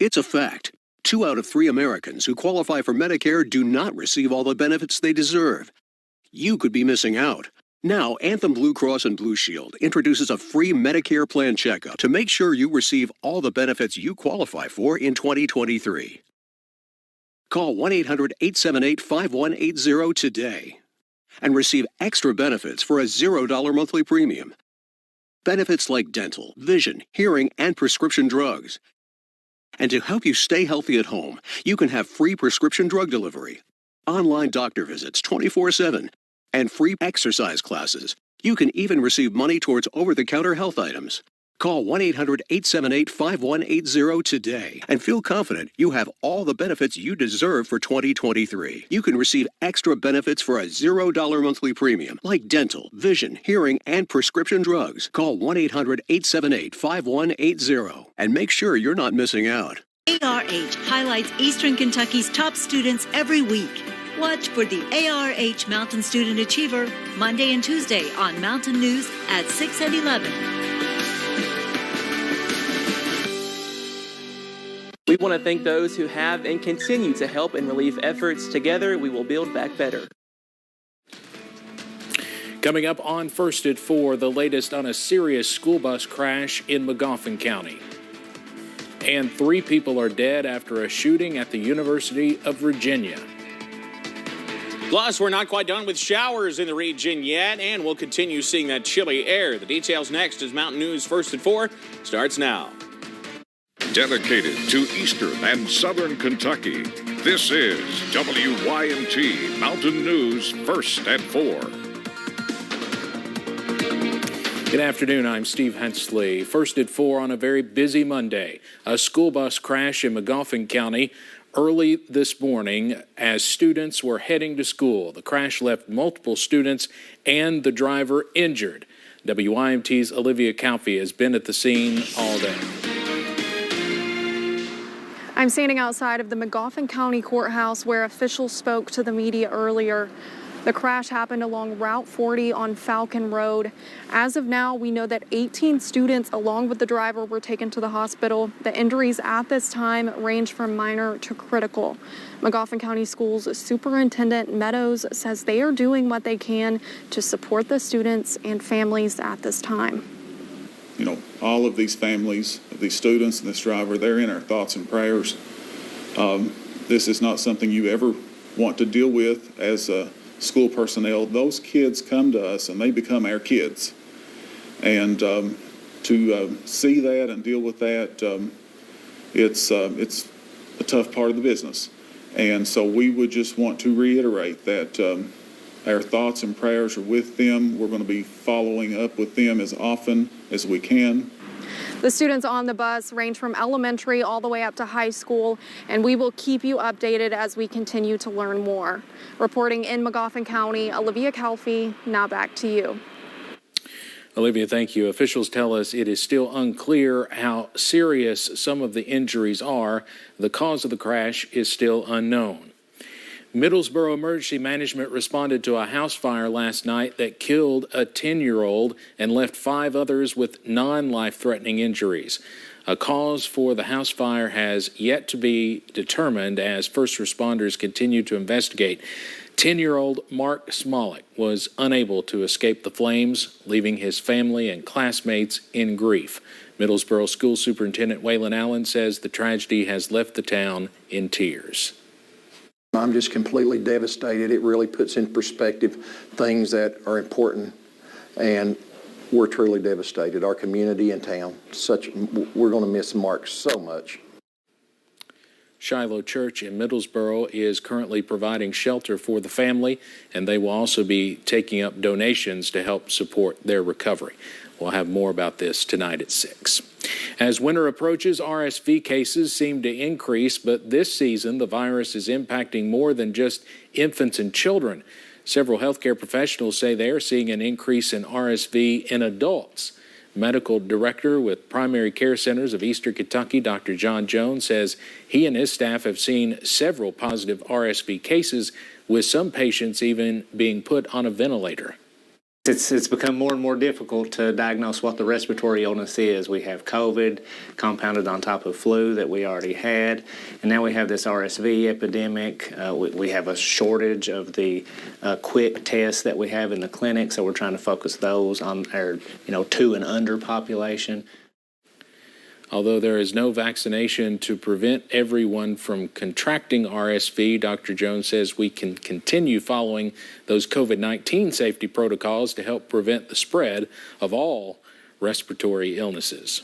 It's a fact. 2 out of 3 Americans who qualify for Medicare do not receive all the benefits they deserve. You could be missing out. Now, Anthem Blue Cross and Blue Shield introduces a free Medicare plan checkup to make sure you receive all the benefits you qualify for in 2023. Call 1-800-878-5180 today and receive extra benefits for a $0 monthly premium. Benefits like dental, vision, hearing, and prescription drugs. And to help you stay healthy at home, you can have free prescription drug delivery, online doctor visits 24/7, and free exercise classes. You can even receive money towards over-the-counter health items. Call 1-800-878-5180 today and feel confident you have all the benefits you deserve for 2023. You can receive extra benefits for a $0 monthly premium like dental, vision, hearing, and prescription drugs. Call 1-800-878-5180 and make sure you're not missing out. ARH highlights Eastern Kentucky's top students every week. Watch for the ARH Mountain Student Achiever Monday and Tuesday on Mountain News at 6 and 11. We want to thank those who have and continue to help in relief efforts. Together, we will build back better. Coming up on First at 4, the latest on a serious school bus crash in Magoffin County. And 3 people are dead after a shooting at the University of Virginia. Plus, we're not quite done with showers in the region yet, and we'll continue seeing that chilly air. The details next as Mountain News First at 4 starts now. Dedicated to Eastern and Southern Kentucky, this is WYMT Mountain News First at 4. Good afternoon, I'm Steve Hensley. First at 4 on a very busy Monday. A school bus crash in Magoffin County early this morning as students were heading to school. The crash left multiple students and the driver injured. WYMT's Olivia Calfee has been at the scene all day. I'm standing outside of the Magoffin County Courthouse where officials spoke to the media earlier. The crash happened along Route 40 on Falcon Road. As of now, we know that 18 students along with the driver were taken to the hospital. The injuries at this time range from minor to critical. Magoffin County Schools Superintendent Meadows says they are doing what they can to support the students and families at this time. You know, all of these families, these students and this driver, they're in our thoughts and prayers. This is not something you ever want to deal with as school personnel. Those kids come to us and they become our kids. And to see that and deal with that, it's a tough part of the business. And so we would just want to reiterate that our thoughts and prayers are with them. We're going to be following up with them as often as we can. The students on the bus range from elementary all the way up to high school, and we will keep you updated as we continue to learn more. Reporting in Magoffin County, Olivia Calfee, now back to you. Olivia, thank you. Officials tell us it is still unclear how serious some of the injuries are. The cause of the crash is still unknown. Middlesboro Emergency Management responded to a house fire last night that killed a 10-year-old and left 5 others with non-life-threatening injuries. A cause for the house fire has yet to be determined as first responders continue to investigate. 10-year-old Mark Smolik was unable to escape the flames, leaving his family and classmates in grief. Middlesboro School Superintendent Waylon Allen says the tragedy has left the town in tears. I'm just completely devastated. It really puts in perspective things that are important, and we're truly devastated. Our community and town, we're going to miss Mark so much. Shiloh Church in Middlesboro is currently providing shelter for the family, and they will also be taking up donations to help support their recovery. We'll have more about this tonight at 6. As winter approaches, RSV cases seem to increase, but this season the virus is impacting more than just infants and children. Several healthcare professionals say they are seeing an increase in RSV in adults. Medical Director with Primary Care Centers of Eastern Kentucky, Dr. John Jones, says he and his staff have seen several positive RSV cases, with some patients even being put on a ventilator. It's become more and more difficult to diagnose what the respiratory illness is. We have COVID compounded on top of flu that we already had, and now we have this RSV epidemic. We have a shortage of the quick tests that we have in the clinic, so we're trying to focus those on our 2 and under population. Although there is no vaccination to prevent everyone from contracting RSV, Dr. Jones says we can continue following those COVID-19 safety protocols to help prevent the spread of all respiratory illnesses.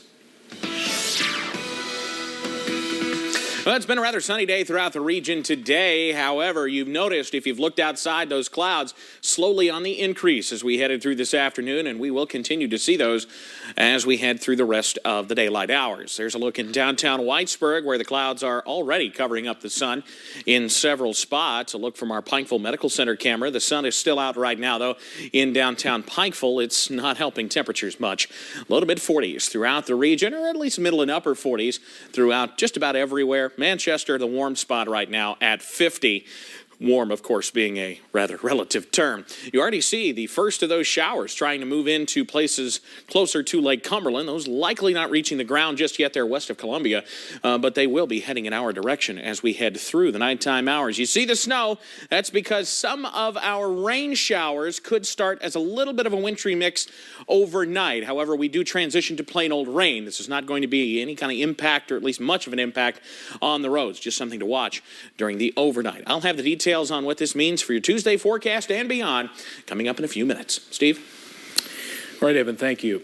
Well, it's been a rather sunny day throughout the region today. However, you've noticed, if you've looked outside, those clouds slowly on the increase as we headed through this afternoon, and we will continue to see those as we head through the rest of the daylight hours. There's a look in downtown Whitesburg, where the clouds are already covering up the sun in several spots. A look from our Pikeville Medical Center camera. The sun is still out right now, though. In downtown Pikeville, it's not helping temperatures much. Low to mid-40s throughout the region, or at least middle and upper 40s throughout just about everywhere. Manchester, the warm spot right now at 50. Warm, of course, being a rather relative term. You already see the first of those showers trying to move into places closer to Lake Cumberland. Those likely not reaching the ground just yet there west of Columbia, but they will be heading in our direction as we head through the nighttime hours. You see the snow. That's because some of our rain showers could start as a little bit of a wintry mix overnight. However, we do transition to plain old rain. This is not going to be any kind of impact, or at least much of an impact on the roads. Just something to watch during the overnight. I'll have the details on what this means for your Tuesday forecast and beyond coming up in a few minutes. Steve? All right, Evan, thank you.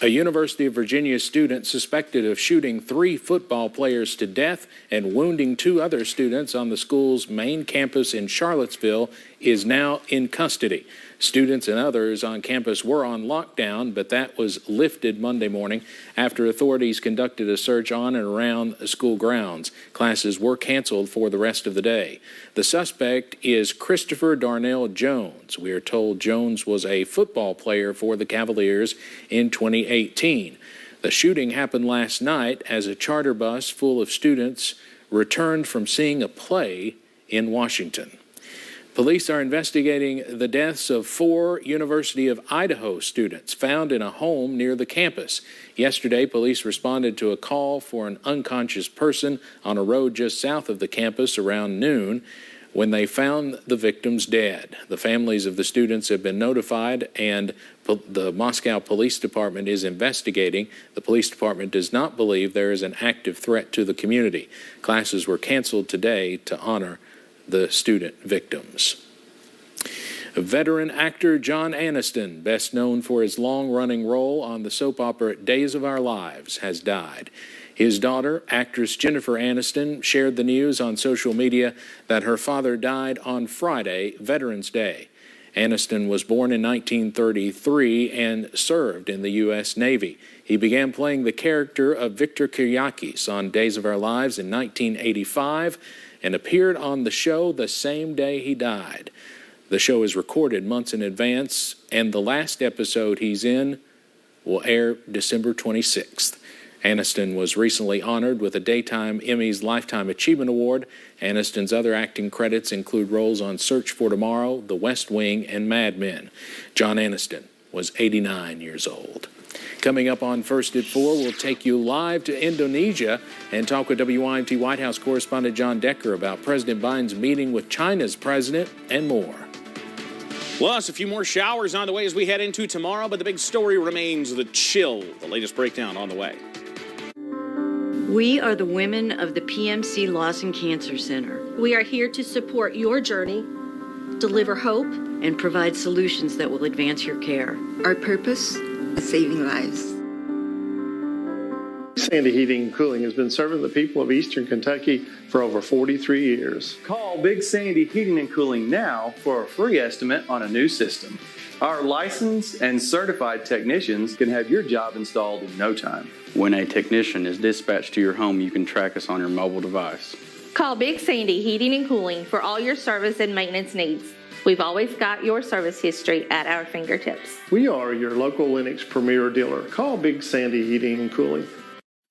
A University of Virginia student suspected of shooting 3 football players to death and wounding 2 other students on the school's main campus in Charlottesville is now in custody. Students and others on campus were on lockdown, but that was lifted Monday morning after authorities conducted a search on and around school grounds. Classes were canceled for the rest of the day. The suspect is Christopher Darnell Jones. We are told Jones was a football player for the Cavaliers in 2018. The shooting happened last night as a charter bus full of students returned from seeing a play in Washington. Police are investigating the deaths of 4 University of Idaho students found in a home near the campus. Yesterday, police responded to a call for an unconscious person on a road just south of the campus around noon when they found the victims dead. The families of the students have been notified, and the Moscow Police Department is investigating. The police department does not believe there is an active threat to the community. Classes were canceled today to honor the student victims. Veteran actor John Aniston, best known for his long-running role on the soap opera Days of Our Lives, has died. His daughter, actress Jennifer Aniston, shared the news on social media that her father died on Friday, Veterans Day. Aniston was born in 1933 and served in the U.S. Navy. He began playing the character of Victor Kyriakis on Days of Our Lives in 1985 and appeared on the show the same day he died. The show is recorded months in advance, and the last episode he's in will air December 26th. Aniston was recently honored with a Daytime Emmys Lifetime Achievement Award. Aniston's other acting credits include roles on Search for Tomorrow, The West Wing, and Mad Men. John Aniston was 89 years old. Coming up on First at 4, we'll take you live to Indonesia and talk with WYMT White House correspondent John Decker about President Biden's meeting with China's president and more. Plus, a few more showers on the way as we head into tomorrow, but the big story remains the chill. The latest breakdown on the way. We are the women of the PMC Lawson Cancer Center. We are here to support your journey, deliver hope, and provide solutions that will advance your care. Our purpose? Saving lives. Sandy Heating and Cooling has been serving the people of Eastern Kentucky for over 43 years. Call Big Sandy Heating and Cooling now for a free estimate on a new system. Our licensed and certified technicians can have your job installed in no time. When a technician is dispatched to your home, you can track us on your mobile device. Call Big Sandy Heating and Cooling for all your service and maintenance needs. We've always got your service history at our fingertips. We are your local Lennox Premier dealer. Call Big Sandy Heating and Cooling.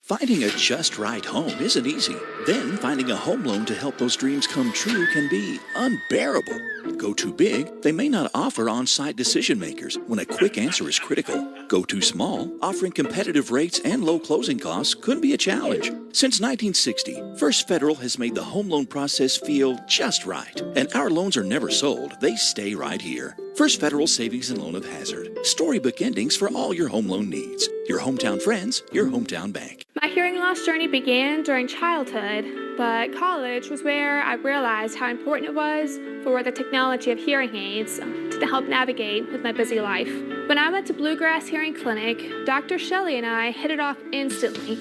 Finding a just right home isn't easy. Then finding a home loan to help those dreams come true can be unbearable. Go too big, they may not offer on-site decision makers when a quick answer is critical. Go too small, offering competitive rates and low closing costs could be a challenge. Since 1960, First Federal has made the home loan process feel just right. And our loans are never sold, they stay right here. First Federal Savings and Loan of Hazard. Storybook endings for all your home loan needs. Your hometown friends, your hometown bank. My hearing loss journey began during childhood, but college was where I realized how important it was for the technology of hearing aids to help navigate with my busy life. When I went to Bluegrass Hearing Clinic, Dr. Shelley and I hit it off instantly.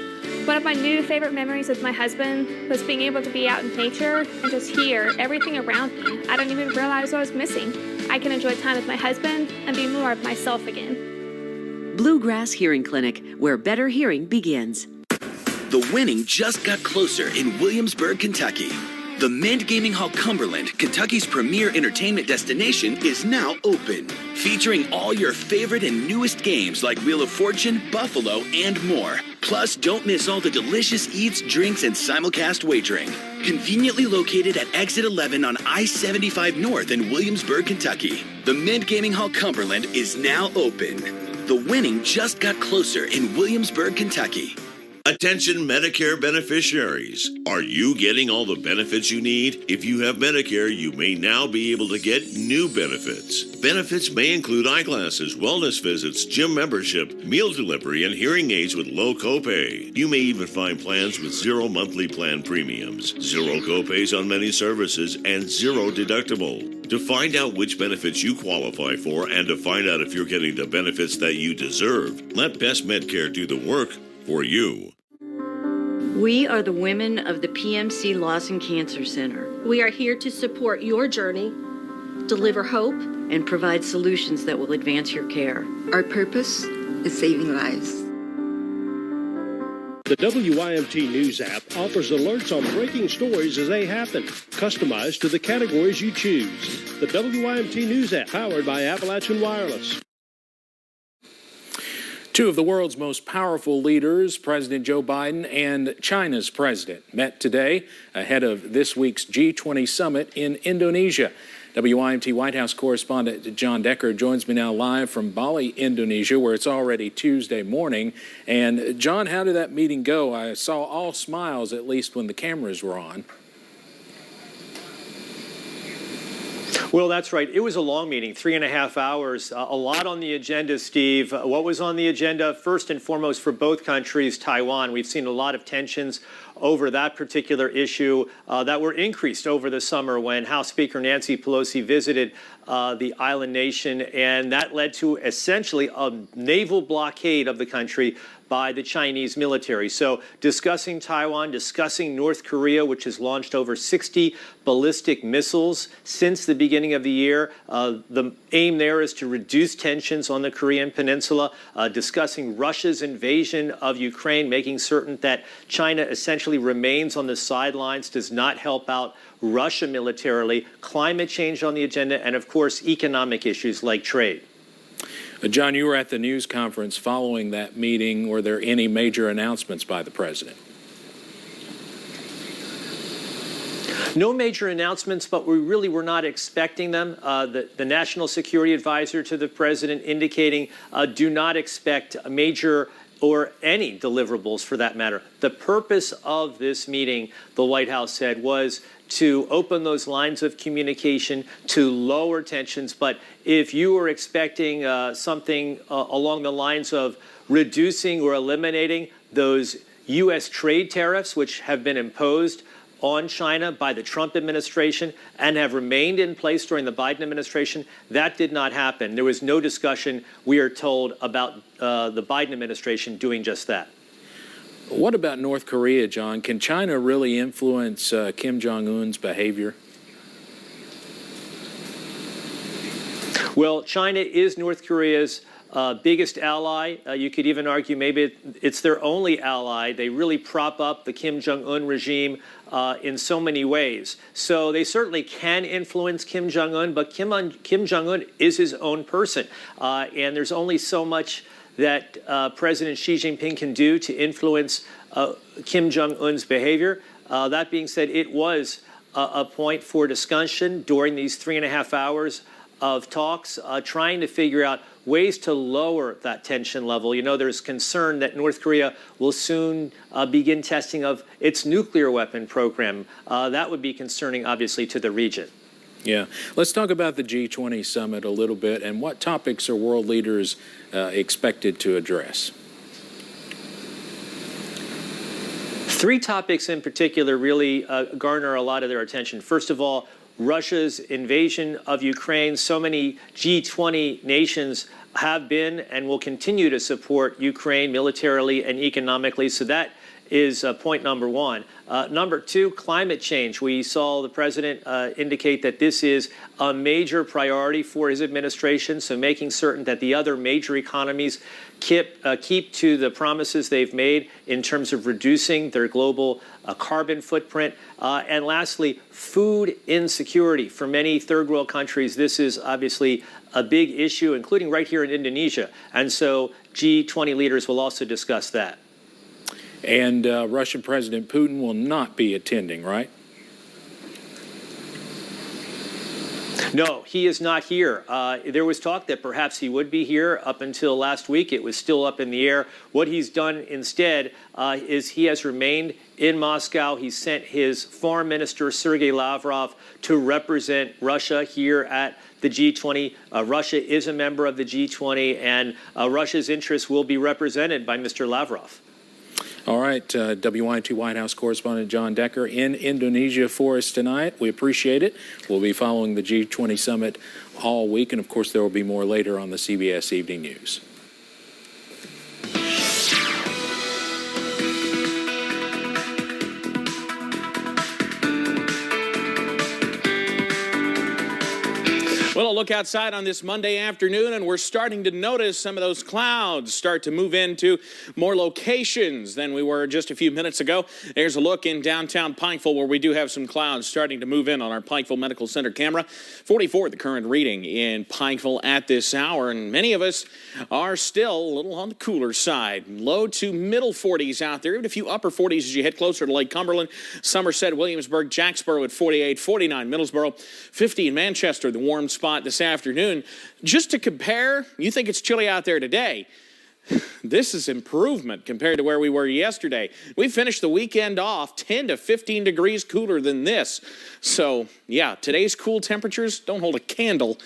One of my new favorite memories with my husband was being able to be out in nature and just hear everything around me I didn't even realize I was missing. I can enjoy time with my husband and be more of myself again. Bluegrass Hearing Clinic, where better hearing begins. The winning just got closer in Williamsburg, Kentucky. The Mint Gaming Hall Cumberland, Kentucky's premier entertainment destination, is now open. Featuring all your favorite and newest games like Wheel of Fortune, Buffalo, and more. Plus, don't miss all the delicious eats, drinks, and simulcast wagering. Conveniently located at Exit 11 on I-75 North in Williamsburg, Kentucky. The Mint Gaming Hall Cumberland is now open. The winning just got closer in Williamsburg, Kentucky. Attention Medicare beneficiaries. Are you getting all the benefits you need? If you have Medicare, you may now be able to get new benefits. Benefits may include eyeglasses, wellness visits, gym membership, meal delivery, and hearing aids with low copay. You may even find plans with zero monthly plan premiums, zero copays on many services, and zero deductible. To find out which benefits you qualify for and to find out if you're getting the benefits that you deserve, let Best Medcare do the work for you. We are the women of the PMC Lawson Cancer Center. We are here to support your journey, deliver hope, and provide solutions that will advance your care. Our purpose is saving lives. The WYMT News app offers alerts on breaking stories as they happen, customized to the categories you choose. The WYMT News app, powered by Appalachian Wireless. Two of the world's most powerful leaders, President Joe Biden and China's president, met today ahead of this week's G20 summit in Indonesia. WYMT White House correspondent John Decker joins me now live from Bali, Indonesia, where it's already Tuesday morning. And John, how did that meeting go? I saw all smiles, at least when the cameras were on. Well, that's right. It was a long meeting, 3.5 hours. A lot on the agenda, Steve. What was on the agenda? First and foremost, for both countries, Taiwan. We've seen a lot of tensions over that particular issue that were increased over the summer when House Speaker Nancy Pelosi visited the island nation, and that led to essentially a naval blockade of the country by the Chinese military. So discussing Taiwan, discussing North Korea, which has launched over 60 ballistic missiles since the beginning of the year. The aim there is to reduce tensions on the Korean Peninsula, discussing Russia's invasion of Ukraine, making certain that China essentially remains on the sidelines, does not help out Russia militarily, climate change on the agenda, and of course, economic issues like trade. John, you were at the news conference following that meeting. Were there any major announcements by the president? No major announcements, but we really were not expecting them. The National Security Advisor to the president indicating do not expect a major or any deliverables for that matter. The purpose of this meeting, the White House said, was to open those lines of communication, to lower tensions. But if you were expecting something along the lines of reducing or eliminating those U.S. trade tariffs, which have been imposed on China by the Trump administration and have remained in place during the Biden administration, that did not happen. There was no discussion, we are told, about the Biden administration doing just that. What about North Korea, John? Can China really influence Kim Jong-un's behavior? Well, China is North Korea's biggest ally. You could even argue maybe it's their only ally. They really prop up the Kim Jong-un regime in so many ways. So they certainly can influence Kim Jong-un, but Kim Jong-un is his own person. And there's only so much that President Xi Jinping can do to influence Kim Jong-un's behavior. That being said, it was a point for discussion during these 3.5 hours of talks, trying to figure out ways to lower that tension level. You know, there's concern that North Korea will soon begin testing of its nuclear weapon program. That would be concerning, obviously, to the region. Yeah. Let's talk about the G20 summit a little bit, and what topics are world leaders expected to address? 3 topics in particular really garner a lot of their attention. First of all, Russia's invasion of Ukraine. So many G20 nations have been and will continue to support Ukraine militarily and economically. So that is point number 1. Number 2, climate change. We saw the president indicate that this is a major priority for his administration, so making certain that the other major economies keep to the promises they've made in terms of reducing their global carbon footprint. And lastly, food insecurity. For many third world countries, this is obviously a big issue, including right here in Indonesia. And so G20 leaders will also discuss that. And Russian President Putin will not be attending, right? No, he is not here. There was talk that perhaps he would be here up until last week. It was still up in the air. What he's done instead is he has remained in Moscow. He sent his foreign minister, Sergei Lavrov, to represent Russia here at the G20. Russia is a member of the G20, and Russia's interests will be represented by Mr. Lavrov. All right, WYMT White House correspondent John Decker in Indonesia for us tonight. We appreciate it. We'll be following the G20 summit all week, and of course there will be more later on the CBS Evening News. Well, a look outside on this Monday afternoon, and we're starting to notice some of those clouds start to move into more locations than we were just a few minutes ago. There's a look in downtown Pikeville where we do have some clouds starting to move in on our Pikeville Medical Center camera. 44 the current reading in Pikeville at this hour, and many of us are still a little on the cooler side. Low to middle 40s out there, even a few upper 40s as you head closer to Lake Cumberland, Somerset, Williamsburg, Jacksboro at 48, 49 Middlesboro, 50 in Manchester, the warm spot this afternoon. Just to compare, you think it's chilly out there today. This is improvement compared to where we were yesterday. We finished the weekend off 10 to 15 degrees cooler than this. So, yeah, today's cool temperatures don't hold a candle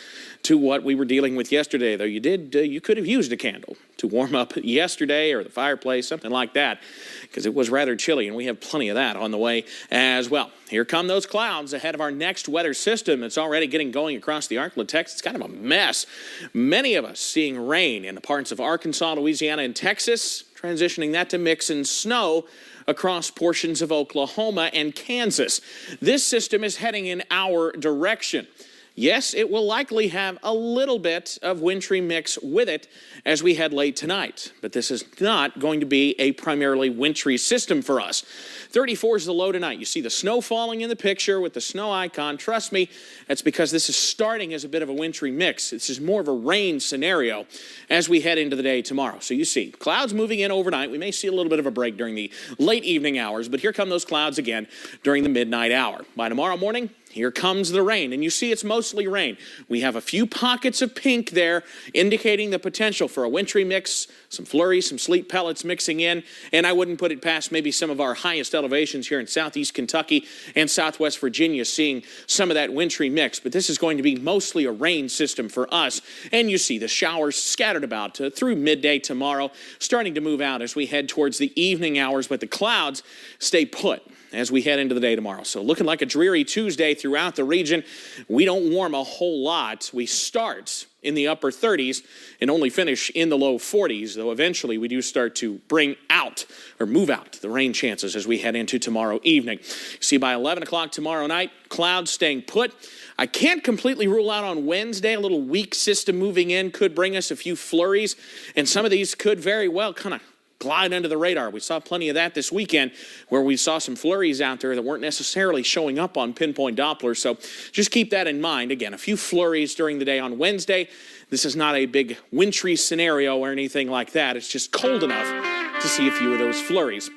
to what we were dealing with yesterday, though you could have used a candle to warm up yesterday, or the fireplace, something like that, because it was rather chilly, and we have plenty of that on the way as well. Here come those clouds ahead of our next weather system. It's already getting going across the Arklatex. It's kind of a mess. Many of us seeing rain in the parts of Arkansas, Louisiana, and Texas, transitioning that to mix and snow across portions of Oklahoma and Kansas. This system is heading in our direction. Yes, it will likely have a little bit of wintry mix with it as we head late tonight, but this is not going to be a primarily wintry system for us. 34 is the low tonight. You see the snow falling in the picture with the snow icon. Trust me, that's because this is starting as a bit of a wintry mix. This is more of a rain scenario as we head into the day tomorrow. So you see clouds moving in overnight. We may see a little bit of a break during the late evening hours, but here come those clouds again during the midnight hour. By tomorrow morning, here comes the rain, and you see it's mostly rain. We have a few pockets of pink there indicating the potential for a wintry mix, some flurries, some sleet pellets mixing in, and I wouldn't put it past maybe some of our highest elevations here in southeast Kentucky and southwest Virginia seeing some of that wintry mix, but this is going to be mostly a rain system for us, and you see the showers scattered about through midday tomorrow, starting to move out as we head towards the evening hours, but the clouds stay put as we head into the day tomorrow. So looking like a dreary Tuesday throughout the region. We don't warm a whole lot. We start in the upper 30s and only finish in the low 40s, though eventually we do start to bring out or move out the rain chances as we head into tomorrow evening. See, by 11 o'clock tomorrow night, clouds staying put. I can't completely rule out on Wednesday. A little weak system moving in could bring us a few flurries, and some of these could very well kind of glide under the radar. We saw plenty of that this weekend where we saw some flurries out there that weren't necessarily showing up on pinpoint Doppler. So just keep that in mind. Again, a few flurries during the day on Wednesday. This is not a big wintry scenario or anything like that. It's just cold enough to see a few of those flurries.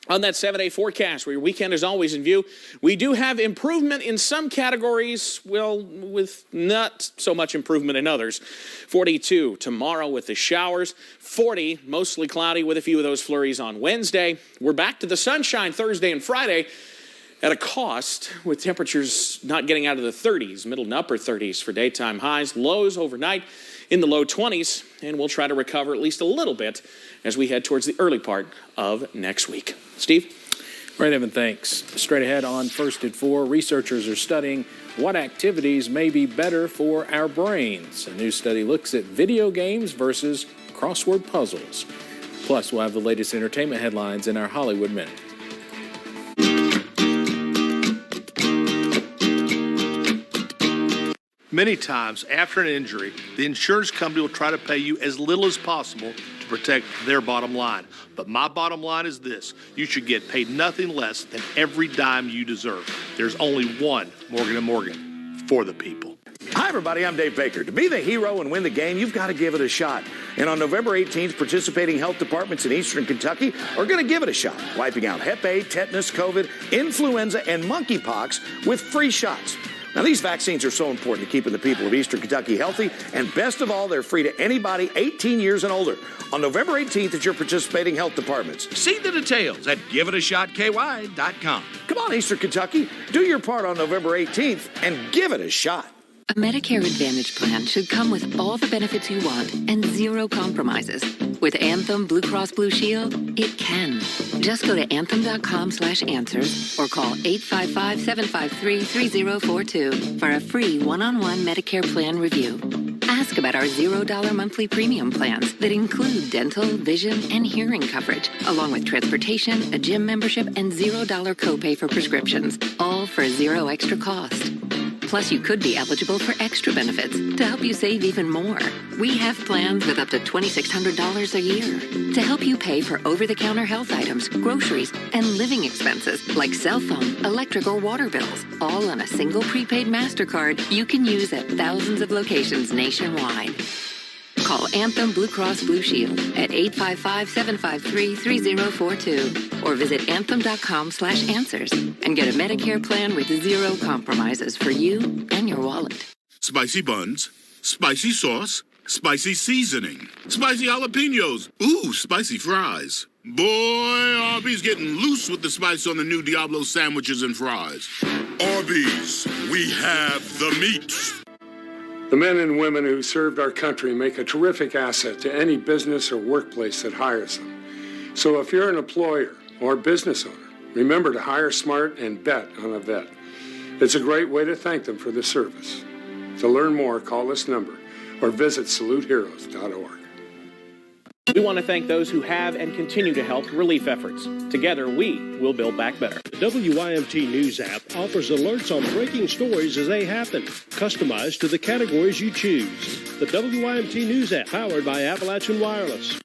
On that 7-day forecast, where your weekend is always in view, we do have improvement in some categories, well, with not so much improvement in others. 42 tomorrow with the showers, 40 mostly cloudy with a few of those flurries on Wednesday. We're back to the sunshine Thursday and Friday at a cost, with temperatures not getting out of the 30s, middle and upper 30s for daytime highs, lows overnight in the low 20s, and we'll try to recover at least a little bit as we head towards the early part of next week. Steve? All right, Evan, thanks. Straight ahead on First at 4, researchers are studying what activities may be better for our brains. A new study looks at video games versus crossword puzzles. Plus, we'll have the latest entertainment headlines in our Hollywood Minute. Many times after an injury, the insurance company will try to pay you as little as possible to protect their bottom line. But my bottom line is this: you should get paid nothing less than every dime you deserve. There's only one Morgan & Morgan, for the people. Hi, everybody. I'm Dave Baker. To be the hero and win the game, you've got to give it a shot. And on November 18th, participating health departments in eastern Kentucky are going to give it a shot, wiping out Hep A, tetanus, COVID, influenza, and monkeypox with free shots. Now, these vaccines are so important to keeping the people of eastern Kentucky healthy, and best of all, they're free to anybody 18 years and older. On November 18th at your participating health departments. See the details at giveitashotky.com. Come on, eastern Kentucky. Do your part on November 18th and give it a shot. A Medicare Advantage plan should come with all the benefits you want and zero compromises. With Anthem Blue Cross Blue Shield, it can. Just go to anthem.com/answers or call 855-753-3042 for a free one-on-one Medicare plan review. Ask about our $0 monthly premium plans that include dental, vision, and hearing coverage, along with transportation, a gym membership, and $0 copay for prescriptions, all for zero extra cost. Plus, you could be eligible for extra benefits to help you save even more. We have plans with up to $2,600 a year to help you pay for over-the-counter health items, groceries, and living expenses like cell phone, electric, or water bills, all on a single prepaid MasterCard you can use at thousands of locations nationwide. Call Anthem Blue Cross Blue Shield at 855-753-3042 or visit anthem.com/answers and get a Medicare plan with zero compromises for you and your wallet. Spicy buns, spicy sauce, spicy seasoning, spicy jalapenos, ooh, spicy fries. Boy, Arby's getting loose with the spice on the new Diablo sandwiches and fries. Arby's, we have the meat. The men and women who served our country make a terrific asset to any business or workplace that hires them. So if you're an employer or business owner, remember to hire smart and bet on a vet. It's a great way to thank them for the service. To learn more, call this number or visit saluteheroes.org. We want to thank those who have and continue to help relief efforts. Together, we will build back better. The WYMT News app offers alerts on breaking stories as they happen, customized to the categories you choose. The WYMT News app, powered by Appalachian Wireless.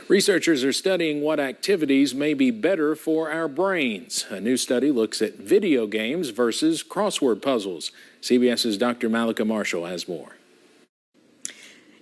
Researchers are studying what activities may be better for our brains. A new study looks at video games versus crossword puzzles. CBS's Dr. Malika Marshall has more.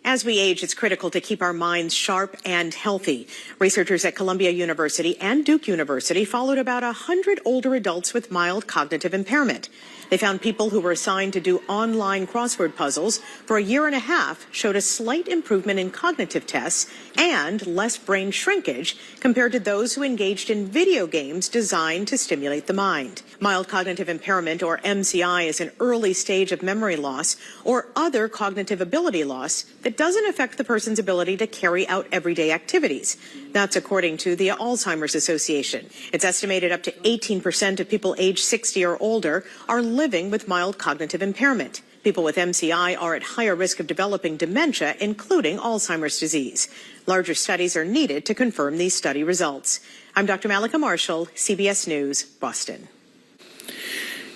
As we age, it's critical to keep our minds sharp and healthy. Researchers at Columbia University and Duke University followed about 100 older adults with mild cognitive impairment. They found people who were assigned to do online crossword puzzles for a year and a half showed a slight improvement in cognitive tests and less brain shrinkage compared to those who engaged in video games designed to stimulate the mind. Mild cognitive impairment, or MCI, is an early stage of memory loss or other cognitive ability loss that doesn't affect the person's ability to carry out everyday activities. That's according to the Alzheimer's Association. It's estimated up to 18% of people age 60 or older are living with mild cognitive impairment. People with MCI are at higher risk of developing dementia, including Alzheimer's disease. Larger studies are needed to confirm these study results. I'm Dr. Malika Marshall, CBS News, Boston.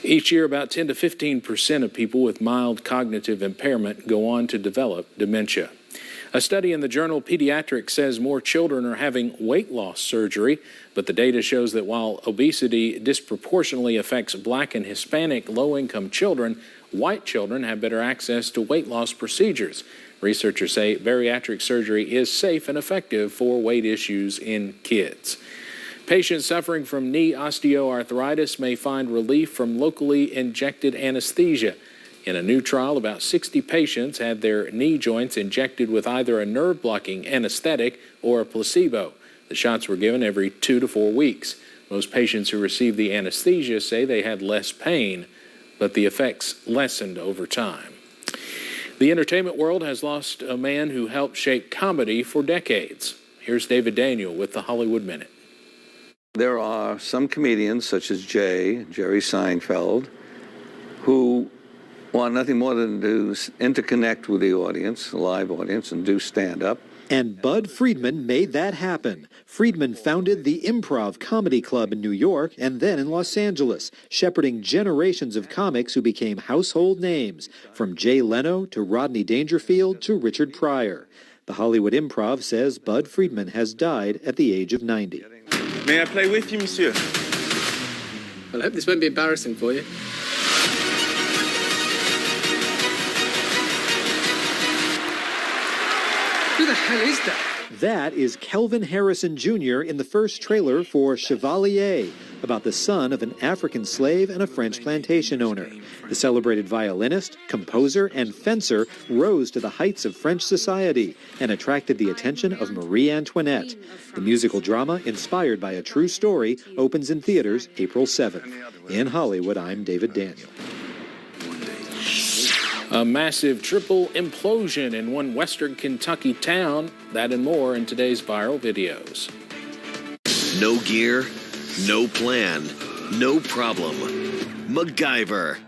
Each year, about 10 to 15% of people with mild cognitive impairment go on to develop dementia. A study in the journal Pediatrics says more children are having weight loss surgery, but the data shows that while obesity disproportionately affects Black and Hispanic low-income children, white children have better access to weight loss procedures. Researchers say bariatric surgery is safe and effective for weight issues in kids. Patients suffering from knee osteoarthritis may find relief from locally injected anesthesia. In a new trial, about 60 patients had their knee joints injected with either a nerve-blocking anesthetic or a placebo. The shots were given every 2 to 4 weeks. Most patients who received the anesthesia say they had less pain, but the effects lessened over time. The entertainment world has lost a man who helped shape comedy for decades. Here's David Daniel with the Hollywood Minute. There are some comedians, such as Jerry Seinfeld, who want nothing more than to interconnect with the audience, the live audience, and do stand-up. And Bud Friedman made that happen. Friedman founded the Improv Comedy Club in New York and then in Los Angeles, shepherding generations of comics who became household names, from Jay Leno to Rodney Dangerfield to Richard Pryor. The Hollywood Improv says Bud Friedman has died at the age of 90. May I play with you, monsieur? Well, I hope this won't be embarrassing for you. Who the hell is that? That is Kelvin Harrison Jr. in the first trailer for Chevalier, about the son of an African slave and a French plantation owner. The celebrated violinist, composer, and fencer rose to the heights of French society and attracted the attention of Marie Antoinette. The musical drama, inspired by a true story, opens in theaters April 7th. In Hollywood, I'm David Daniel. A massive triple implosion in one western Kentucky town. That and more in today's viral videos. No gear, no plan, no problem. MacGyver.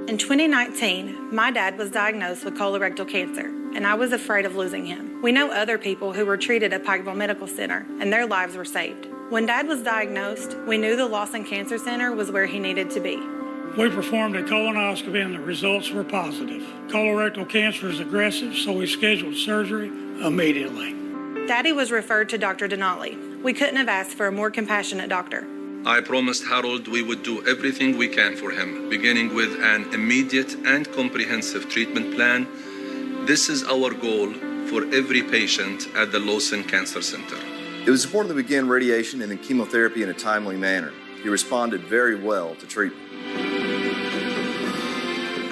In 2019, my dad was diagnosed with colorectal cancer, and I was afraid of losing him. We know other people who were treated at Pikeville Medical Center, and their lives were saved. When Dad was diagnosed, we knew the Lawson Cancer Center was where he needed to be. We performed a colonoscopy and the results were positive. Colorectal cancer is aggressive, so we scheduled surgery immediately. Daddy was referred to Dr. Denali. We couldn't have asked for a more compassionate doctor. I promised Harold we would do everything we can for him, beginning with an immediate and comprehensive treatment plan. This is our goal for every patient at the Lawson Cancer Center. It was important to begin radiation and then chemotherapy in a timely manner. He responded very well to treatment.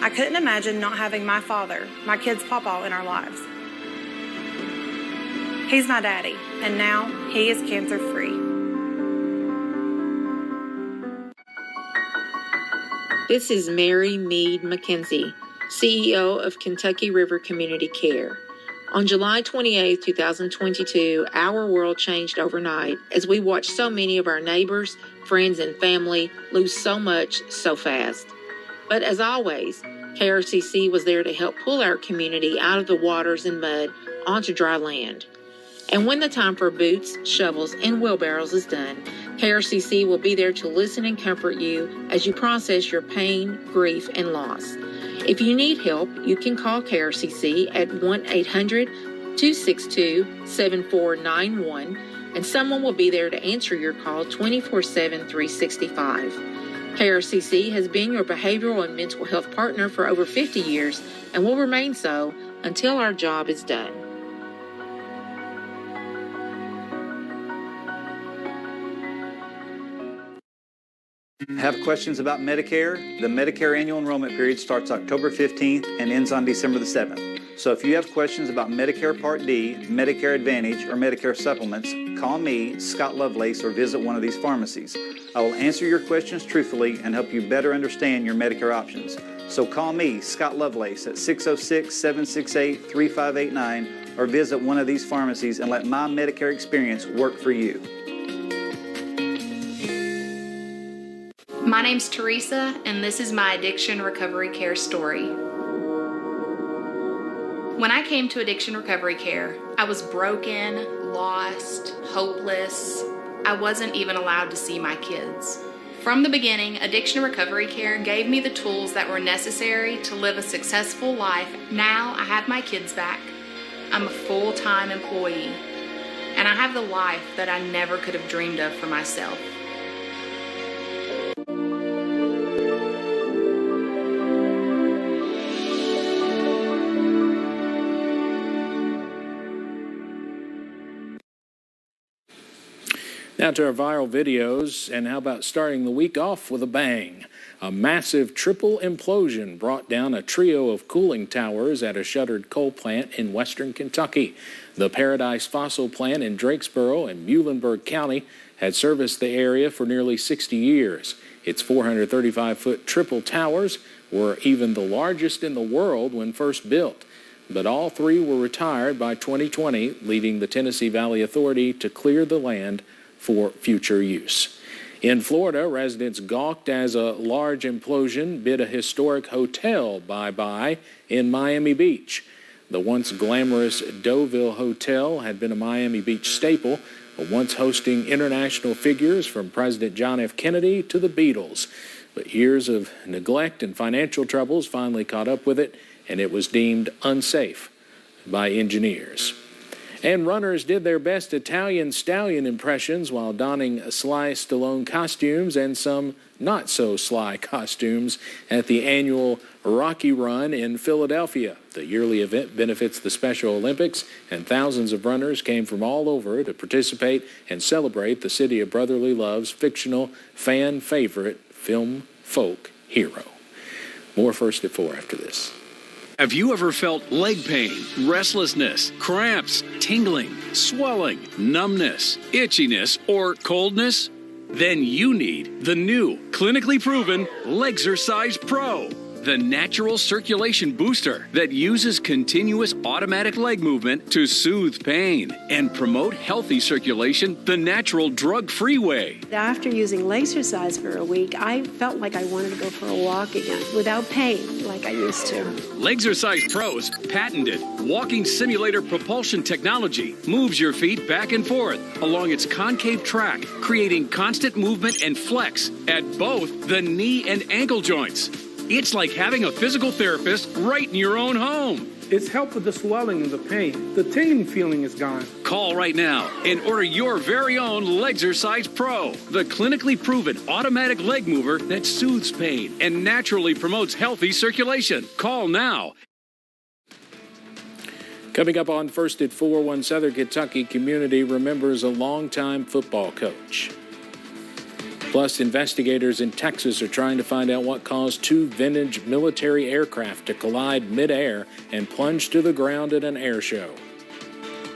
I couldn't imagine not having my father, my kid's pawpaw, in our lives. He's my daddy, and now he is cancer-free. This is Mary Mead McKenzie, CEO of Kentucky River Community Care. On July 28, 2022, our world changed overnight as we watched so many of our neighbors, friends, and family lose so much so fast. But as always, KRCC was there to help pull our community out of the waters and mud onto dry land. And when the time for boots, shovels, and wheelbarrows is done, KRCC will be there to listen and comfort you as you process your pain, grief, and loss. If you need help, you can call KRCC at 1-800-262-7491, and someone will be there to answer your call 24/7, 365. KRCC has been your behavioral and mental health partner for over 50 years and will remain so until our job is done. Have questions about Medicare? The Medicare annual enrollment period starts October 15th and ends on December the 7th. So if you have questions about Medicare Part D, Medicare Advantage, or Medicare supplements, call me, Scott Lovelace, or visit one of these pharmacies. I will answer your questions truthfully and help you better understand your Medicare options. So call me, Scott Lovelace, at 606-768-3589, or visit one of these pharmacies and let my Medicare experience work for you. My name's Teresa, and this is my addiction recovery care story. When I came to addiction recovery care, I was broken, lost, hopeless. I wasn't even allowed to see my kids. From the beginning, addiction recovery care gave me the tools that were necessary to live a successful life. Now I have my kids back. I'm a full-time employee, and I have the life that I never could have dreamed of for myself. Now to our viral videos, and how about starting the week off with a bang? A massive triple implosion brought down a trio of cooling towers at a shuttered coal plant in western Kentucky. The Paradise Fossil plant in Drakesboro and Muhlenberg County had serviced the area for nearly 60 years. Its 435-foot triple towers were even the largest in the world when first built. But all three were retired by 2020, leading the Tennessee Valley Authority to clear the land for future use. In Florida, residents gawked as a large implosion bid a historic hotel bye-bye in Miami Beach. The once glamorous Deauville Hotel had been a Miami Beach staple, once hosting international figures from President John F. Kennedy to the Beatles. But years of neglect and financial troubles finally caught up with it, and it was deemed unsafe by engineers. And runners did their best Italian stallion impressions while donning Sly Stallone costumes and some not-so-sly costumes at the annual Rocky Run in Philadelphia. The yearly event benefits the Special Olympics, and thousands of runners came from all over to participate and celebrate the City of Brotherly Love's fictional fan favorite film folk hero. More First at 4 after this. Have you ever felt leg pain, restlessness, cramps, tingling, swelling, numbness, itchiness, or coldness? Then you need the new, clinically proven Legzercise Pro, the natural circulation booster that uses continuous automatic leg movement to soothe pain and promote healthy circulation the natural drug-free way. After using Legzercise for a week, I felt like I wanted to go for a walk again without pain like I used to. Legzercise Pro's patented walking simulator propulsion technology moves your feet back and forth along its concave track, creating constant movement and flex at both the knee and ankle joints. It's like having a physical therapist right in your own home. It's helped with the swelling and the pain. The tingling feeling is gone. Call right now and order your very own Legzercise Pro, the clinically proven automatic leg mover that soothes pain and naturally promotes healthy circulation. Call now. Coming up on First at 4, one Southern Kentucky community remembers a longtime football coach. Plus, investigators in Texas are trying to find out what caused two vintage military aircraft to collide midair and plunge to the ground at an air show.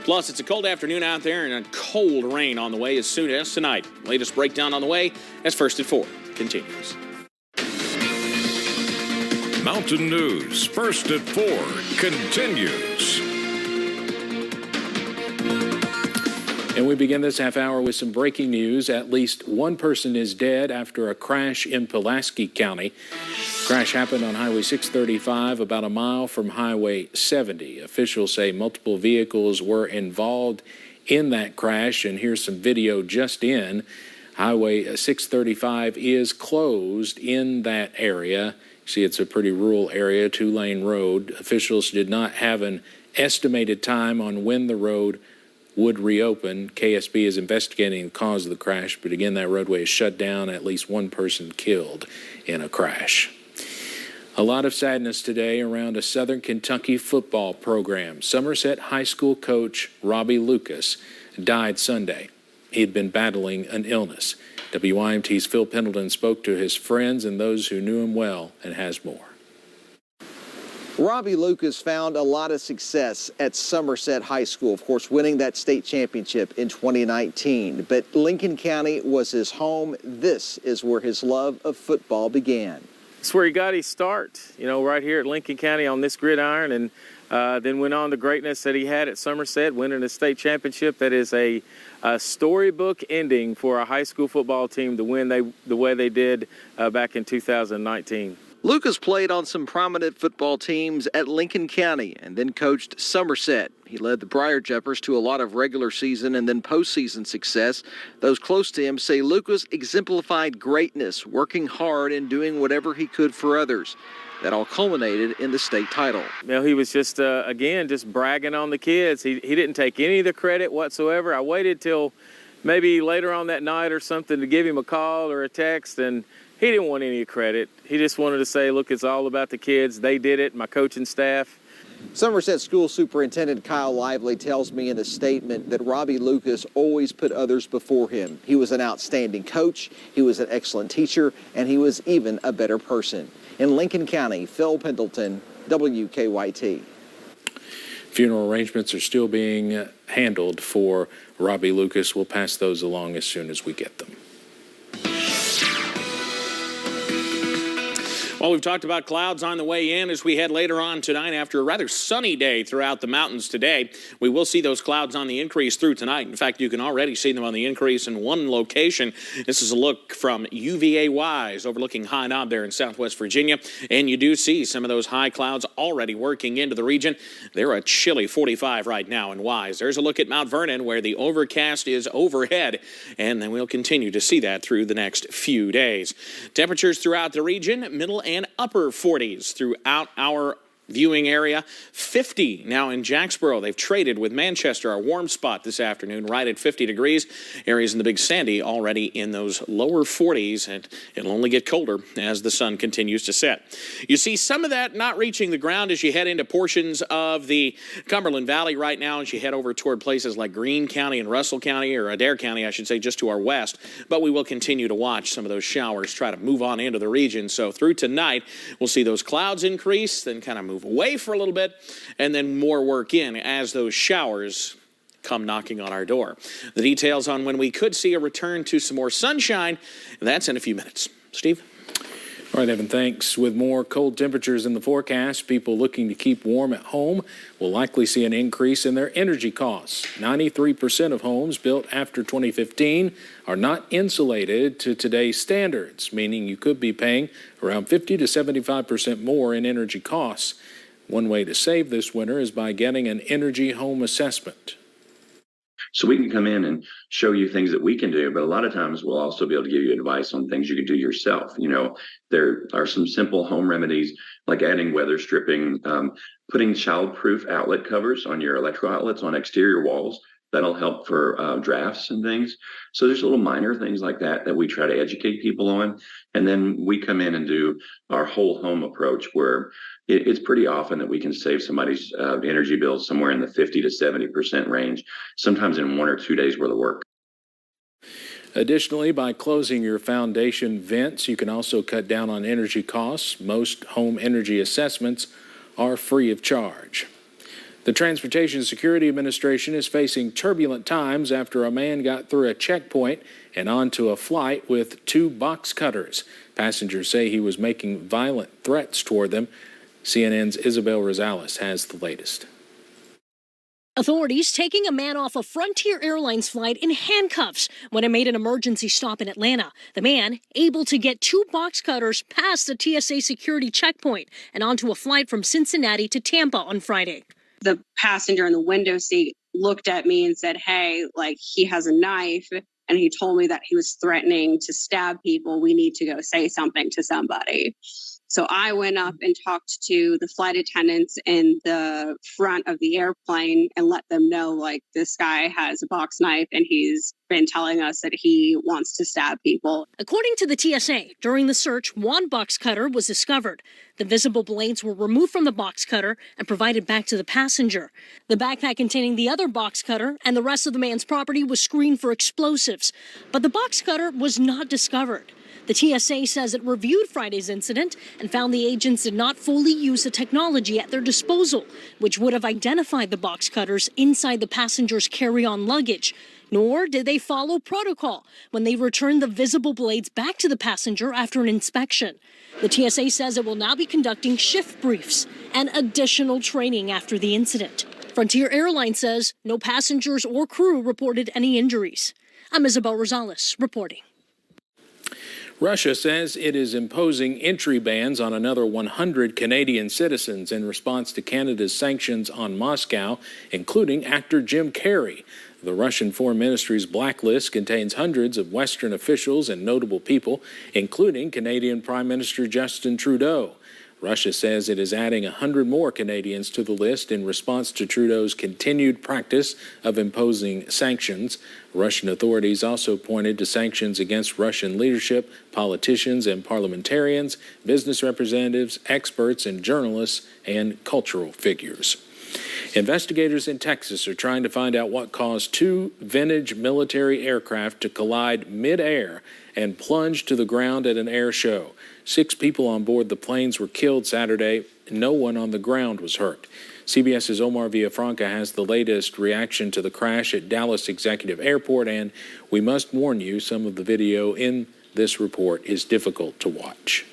Plus, it's a cold afternoon out there and a cold rain on the way as soon as tonight. Latest breakdown on the way as First at 4 continues. Mountain News First at 4 continues. And we begin this half hour with some breaking news. At least one person is dead after a crash in Pulaski County. Crash happened on Highway 635 about a mile from Highway 70. Officials say multiple vehicles were involved in that crash, and here's some video just in. Highway 635 is closed in that area. See, it's a pretty rural area, two-lane road. Officials did not have an estimated time on when the road would reopen. KSB is investigating the cause of the crash, but again, that roadway is shut down. At least one person killed in a crash. A lot of sadness today around a Southern Kentucky football program. Somerset High School coach Robbie Lucas died Sunday. He had been battling an illness. WYMT's Phil Pendleton spoke to his friends and those who knew him well and has more. Robbie Lucas found a lot of success at Somerset High School, of course, winning that state championship in 2019. But Lincoln County was his home. This is where his love of football began. It's where he got his start, right here at Lincoln County on this gridiron, and then went on to greatness that he had at Somerset, winning a state championship. That is a storybook ending for a high school football team to win the way they did back in 2019. Lucas played on some prominent football teams at Lincoln County and then coached Somerset. He led the Briar Jumpers to a lot of regular season and then postseason success. Those close to him say Lucas exemplified greatness, working hard and doing whatever he could for others. That all culminated in the state title. He was just, just bragging on the kids. He didn't take any of the credit whatsoever. I waited till maybe later on that night or something to give him a call or a text, and he didn't want any credit. He just wanted to say, look, it's all about the kids. They did it, my coaching staff. Somerset School Superintendent Kyle Lively tells me in a statement that Robbie Lucas always put others before him. He was an outstanding coach, he was an excellent teacher, and he was even a better person. In Lincoln County, Phil Pendleton, WKYT. Funeral arrangements are still being handled for Robbie Lucas. We'll pass those along as soon as we get them. Well, we've talked about clouds on the way in as we head later on tonight after a rather sunny day throughout the mountains today. We will see those clouds on the increase through tonight. In fact, you can already see them on the increase in one location. This is a look from UVA-wise overlooking High Knob there in southwest Virginia. And you do see some of those high clouds already working into the region. They're a chilly 45 right now in Wise. There's a look at Mount Vernon where the overcast is overhead. And then we'll continue to see that through the next few days. Temperatures throughout the region, middle and upper 40s throughout our viewing area. 50 now in Jacksboro. They've traded with Manchester, our warm spot this afternoon, right at 50 degrees. Areas in the Big Sandy already in those lower 40s, and it'll only get colder as the sun continues to set. You see some of that not reaching the ground as you head into portions of the Cumberland Valley right now as you head over toward places like Greene County and Russell County, or Adair County, I should say, just to our west. But we will continue to watch some of those showers try to move on into the region. So through tonight, we'll see those clouds increase, then kind of move away for a little bit, and then more work in as those showers come knocking on our door. The details on when we could see a return to some more sunshine, that's in a few minutes. Steve? All right, Evan, thanks. With more cold temperatures in the forecast, people looking to keep warm at home will likely see an increase in their energy costs. 93% of homes built after 2015 are not insulated to today's standards, meaning you could be paying around 50 to 75% more in energy costs. One way to save this winter is by getting an energy home assessment. So we can come in and show you things that we can do, but a lot of times we'll also be able to give you advice on things you can do yourself. You know, there are some simple home remedies like adding weather stripping, putting child-proof outlet covers on your electrical outlets on exterior walls. That'll help for drafts and things. So there's little minor things like that that we try to educate people on. And then we come in and do our whole home approach where it's pretty often that we can save somebody's energy bills somewhere in the 50 to 70% range, sometimes in 1 or 2 days worth of work. Additionally, by closing your foundation vents, you can also cut down on energy costs. Most home energy assessments are free of charge. The Transportation Security Administration is facing turbulent times after a man got through a checkpoint and onto a flight with 2 box cutters. Passengers say he was making violent threats toward them. CNN's Isabel Rosales has the latest. Authorities taking a man off a Frontier Airlines flight in handcuffs when it made an emergency stop in Atlanta. The man able to get 2 box cutters past the TSA security checkpoint and onto a flight from Cincinnati to Tampa on Friday. The passenger in the window seat looked at me and said, "Hey, like, he has a knife." And he told me that he was threatening to stab people. We need to go say something to somebody. So I went up and talked to the flight attendants in the front of the airplane and let them know, like, this guy has a box knife and he's been telling us that he wants to stab people. According to the TSA, during the search, 1 box cutter was discovered. The visible blades were removed from the box cutter and provided back to the passenger. The backpack containing the other box cutter and the rest of the man's property was screened for explosives, but the box cutter was not discovered. The TSA says it reviewed Friday's incident and found the agents did not fully use the technology at their disposal, which would have identified the box cutters inside the passenger's carry-on luggage. Nor did they follow protocol when they returned the visible blades back to the passenger after an inspection. The TSA says it will now be conducting shift briefs and additional training after the incident. Frontier Airlines says no passengers or crew reported any injuries. I'm Isabel Rosales reporting. Russia says it is imposing entry bans on another 100 Canadian citizens in response to Canada's sanctions on Moscow, including actor Jim Carrey. The Russian Foreign Ministry's blacklist contains hundreds of Western officials and notable people, including Canadian Prime Minister Justin Trudeau. Russia says it is adding 100 more Canadians to the list in response to Trudeau's continued practice of imposing sanctions. Russian authorities also pointed to sanctions against Russian leadership, politicians and parliamentarians, business representatives, experts and journalists, and cultural figures. Investigators in Texas are trying to find out what caused two vintage military aircraft to collide mid-air and plunge to the ground at an air show. 6 people on board the planes were killed Saturday. No one on the ground was hurt. CBS's Omar Villafranca has the latest reaction to the crash at Dallas Executive Airport, and we must warn you, some of the video in this report is difficult to watch.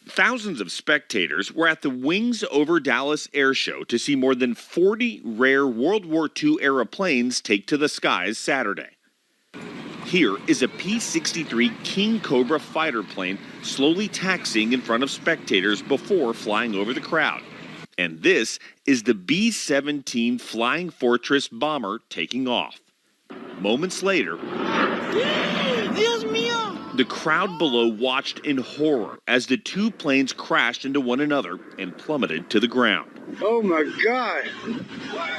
Thousands of spectators were at the Wings Over Dallas Air Show to see more than 40 rare World War II-era planes take to the skies Saturday. Here is a P-63 King Cobra fighter plane slowly taxiing in front of spectators before flying over the crowd. And this is the B-17 Flying Fortress bomber taking off. Moments later, the crowd below watched in horror as the two planes crashed into one another and plummeted to the ground. Oh my God!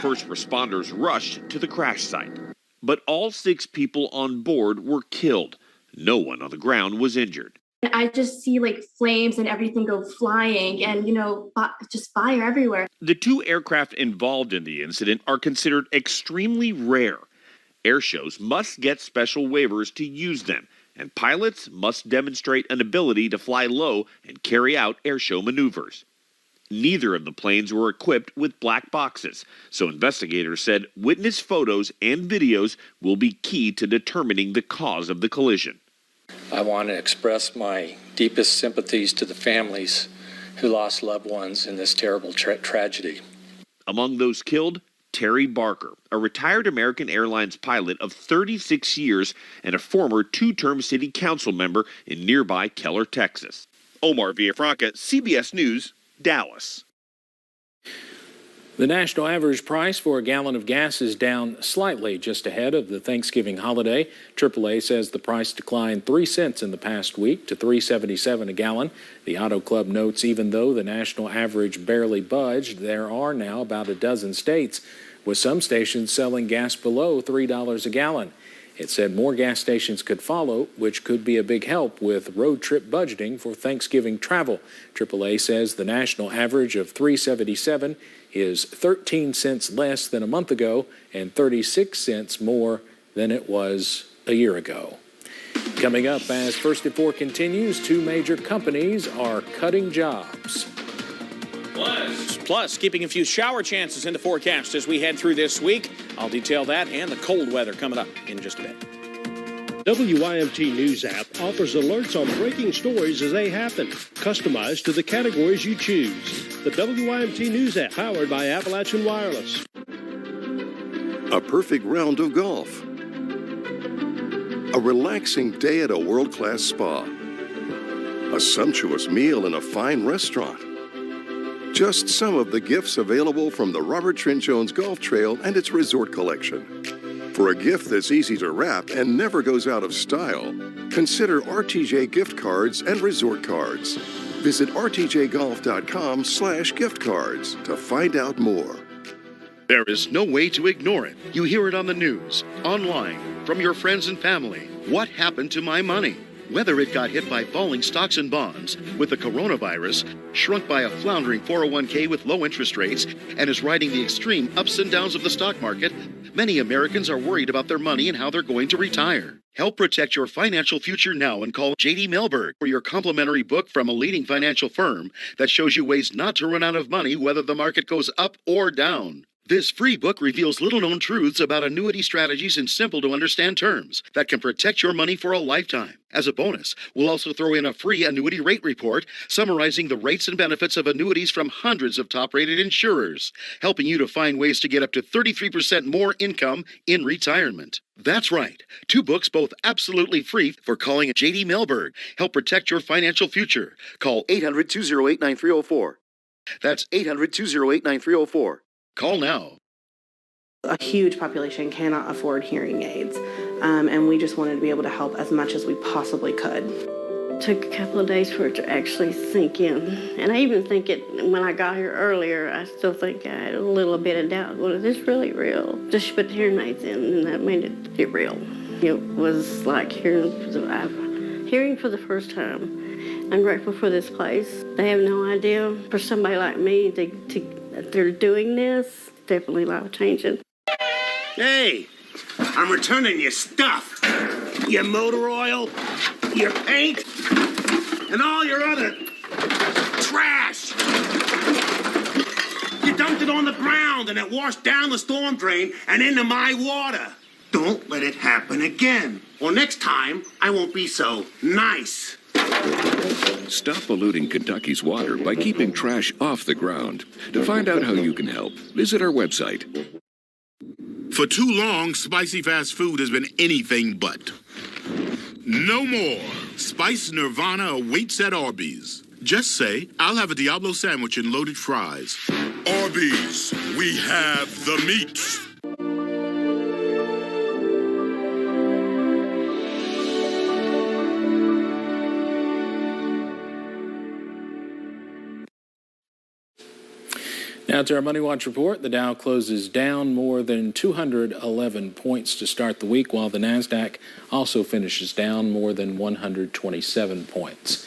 First responders rushed to the crash site, but all 6 people on board were killed. No one on the ground was injured. I just see like flames and everything go flying and, just fire everywhere. The 2 aircraft involved in the incident are considered extremely rare. Air shows must get special waivers to use them, and pilots must demonstrate an ability to fly low and carry out airshow maneuvers. Neither of the planes were equipped with black boxes, so investigators said witness photos and videos will be key to determining the cause of the collision. I want to express my deepest sympathies to the families who lost loved ones in this terrible tragedy. Among those killed, Terry Barker, a retired American Airlines pilot of 36 years and a former 2-term city council member in nearby Keller, Texas. Omar Villafranca, CBS News, Dallas. The national average price for a gallon of gas is down slightly just ahead of the Thanksgiving holiday. AAA says the price declined 3 cents in the past week to $3.77 a gallon. The Auto Club notes even though the national average barely budged, there are now about a dozen states with some stations selling gas below $3 a gallon. It said more gas stations could follow, which could be a big help with road trip budgeting for Thanksgiving travel. AAA says the national average of $3.77 is 13 cents less than a month ago and 36 cents more than it was a year ago. Coming up as First at 4 continues, 2 major companies are cutting jobs. Plus, keeping a few shower chances in the forecast as we head through this week. I'll detail that and the cold weather coming up in just a bit. WYMT News app offers alerts on breaking stories as they happen, customized to the categories you choose. The WYMT News app, powered by Appalachian Wireless. A perfect round of golf. A relaxing day at a world-class spa. A sumptuous meal in a fine restaurant. Just some of the gifts available from the Robert Trent Jones Golf Trail and its resort collection. For a gift that's easy to wrap and never goes out of style, consider RTJ gift cards and resort cards. Visit rtjgolf.com/gift cards to find out more. There is no way to ignore it. You hear it on the news, online, from your friends and family. What happened to my money? Whether it got hit by falling stocks and bonds, with the coronavirus, shrunk by a floundering 401k with low interest rates, and is riding the extreme ups and downs of the stock market, many Americans are worried about their money and how they're going to retire. Help protect your financial future now and call J.D. Mellberg for your complimentary book from a leading financial firm that shows you ways not to run out of money whether the market goes up or down. This free book reveals little-known truths about annuity strategies in simple-to-understand terms that can protect your money for a lifetime. As a bonus, we'll also throw in a free annuity rate report summarizing the rates and benefits of annuities from hundreds of top-rated insurers, helping you to find ways to get up to 33% more income in retirement. That's right. 2 books, both absolutely free, for calling J.D. Mellberg. Help protect your financial future. Call 800-208-9304. That's 800-208-9304. Call now. A huge population cannot afford hearing aids, and we just wanted to be able to help as much as we possibly could. Took a couple of days for it to actually sink in. And I even think it, when I got here earlier, I still think I had a little bit of doubt. Well, is this really real? Just put the hearing aids in, and that made it get real. It was like hearing for the first time. I'm grateful for this place. They have no idea. For somebody like me, that they're doing this, definitely life-changing. Hey, I'm returning your stuff. Your motor oil, your paint, and all your other trash. You dumped it on the ground and it washed down the storm drain and into my water. Don't let it happen again. Or next time, I won't be so nice. Stop polluting Kentucky's water by keeping trash off the ground. To find out how you can help, visit our website. For too long, spicy fast food has been anything but. No more. Spice Nirvana awaits at Arby's. Just say, I'll have a Diablo sandwich and loaded fries. Arby's, we have the meat. Now to our Money Watch report. The Dow closes down more than 211 points to start the week, while the NASDAQ also finishes down more than 127 points.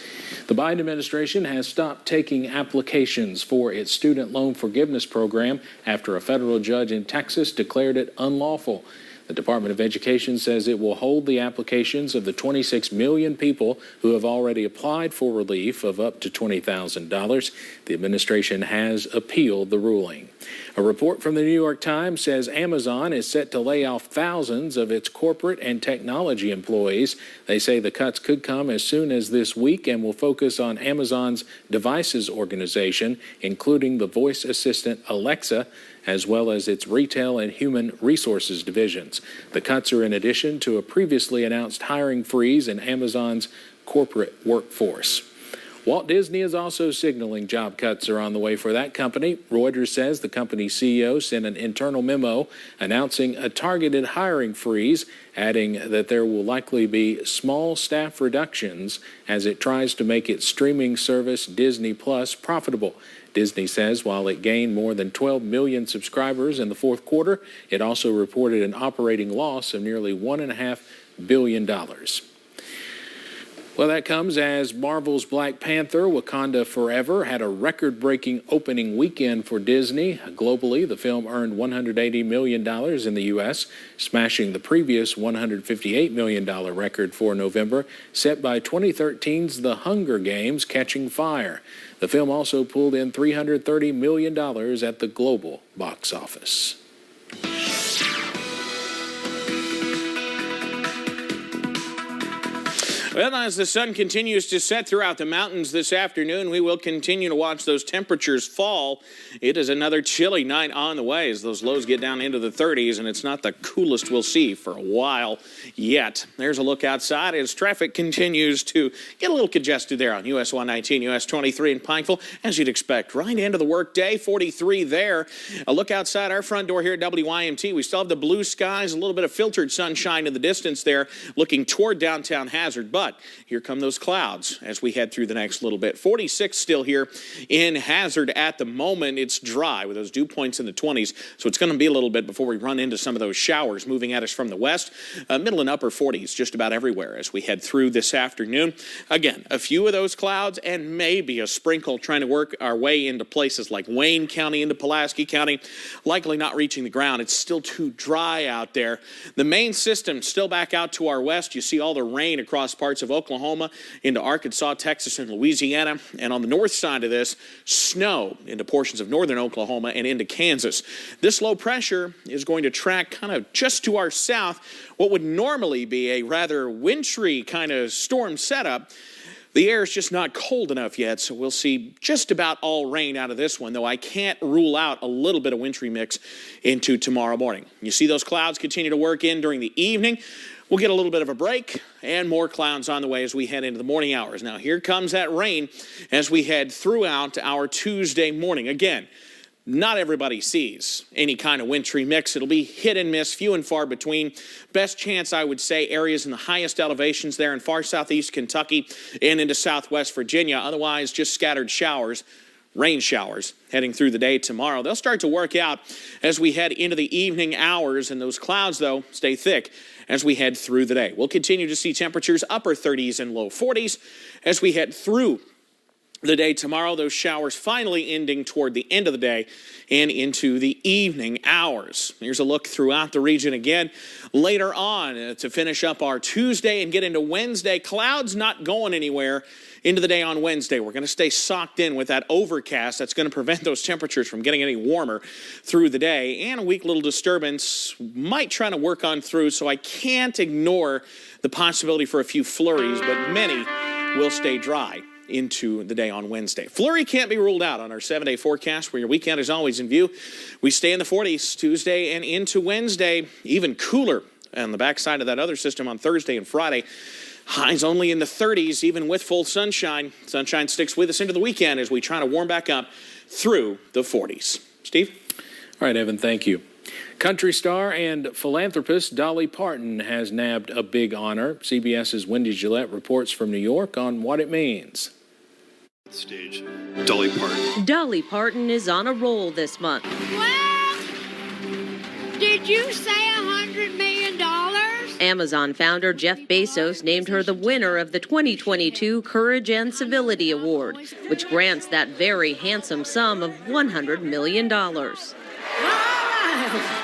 The Biden administration has stopped taking applications for its student loan forgiveness program after a federal judge in Texas declared it unlawful. The Department of Education says it will hold the applications of the 26 million people who have already applied for relief of up to $20,000. The administration has appealed the ruling. A report from the New York Times says Amazon is set to lay off thousands of its corporate and technology employees. They say the cuts could come as soon as this week and will focus on Amazon's devices organization, including the voice assistant Alexa, as well as its retail and human resources divisions. The cuts are in addition to a previously announced hiring freeze in Amazon's corporate workforce. Walt Disney is also signaling job cuts are on the way for that company. Reuters says the company's CEO sent an internal memo announcing a targeted hiring freeze, adding that there will likely be small staff reductions as it tries to make its streaming service Disney Plus profitable. Disney says while it gained more than 12 million subscribers in the fourth quarter, it also reported an operating loss of nearly $1.5 billion. Well, that comes as Marvel's Black Panther: Wakanda Forever had a record-breaking opening weekend for Disney. Globally, the film earned $180 million in the U.S., smashing the previous $158 million record for November, set by 2013's The Hunger Games: Catching Fire. The film also pulled in $330 million at the global box office. Well, as the sun continues to set throughout the mountains this afternoon, we will continue to watch those temperatures fall. It is another chilly night on the way as those lows get down into the 30s, and it's not the coolest we'll see for a while yet. There's a look outside as traffic continues to get a little congested there on US 119, US 23 in Pikeville, as you'd expect. Right into the workday, 43 there. A look outside our front door here at WYMT. We still have the blue skies, a little bit of filtered sunshine in the distance there, looking toward downtown Hazard, but here come those clouds as we head through the next little bit. 46 still here in Hazard at the moment. It's dry with those dew points in the 20s, so it's going to be a little bit before we run into some of those showers moving at us from the west. Middle and upper 40s just about everywhere as we head through this afternoon. Again, a few of those clouds and maybe a sprinkle trying to work our way into places like Wayne County, into Pulaski County, likely not reaching the ground. It's still too dry out there. The main system still back out to our west. You see all the rain across parts of Oklahoma into Arkansas, Texas, and Louisiana. And on the north side of this, snow into portions of northern Oklahoma and into Kansas. This low pressure is going to track kind of just to our south what would normally be a rather wintry kind of storm setup. The air is just not cold enough yet, so we'll see just about all rain out of this one, though I can't rule out a little bit of wintry mix into tomorrow morning. You see those clouds continue to work in during the evening. We'll get a little bit of a break and more clouds on the way as we head into the morning hours. Now, here comes that rain as we head throughout our Tuesday morning. Again, not everybody sees any kind of wintry mix. It'll be hit and miss, few and far between. Best chance, I would say, areas in the highest elevations there in far southeast Kentucky and into southwest Virginia. Otherwise, just scattered showers, rain showers heading through the day tomorrow. They'll start to work out as we head into the evening hours, and those clouds, though, stay thick as we head through the day. We'll continue to see temperatures upper 30s and low 40s as we head through the day tomorrow. Those showers finally ending toward the end of the day and into the evening hours. Here's a look throughout the region again later on to finish up our Tuesday and get into Wednesday. Clouds not going anywhere into the day on Wednesday. We're going to stay socked in with that overcast. That's going to prevent those temperatures from getting any warmer through the day. And a weak little disturbance might try to work on through, so I can't ignore the possibility for a few flurries, but many will stay dry into the day on Wednesday. Flurry can't be ruled out on our 7-day forecast, where your weekend is always in view. We stay in the 40s Tuesday and into Wednesday, even cooler on the backside of that other system on Thursday and Friday. Highs only in the 30s, even with full sunshine. Sunshine sticks with us into the weekend as we try to warm back up through the 40s. Steve? All right, Evan, thank you. Country star and philanthropist Dolly Parton has nabbed a big honor. CBS's Wendy Gillette reports from New York on what it means. Stage, Dolly Parton. Dolly Parton is on a roll this month. Well, did you say $100 million? Amazon founder Jeff Bezos named her the winner of the 2022 Courage and Civility Award, which grants that very handsome sum of $100 million.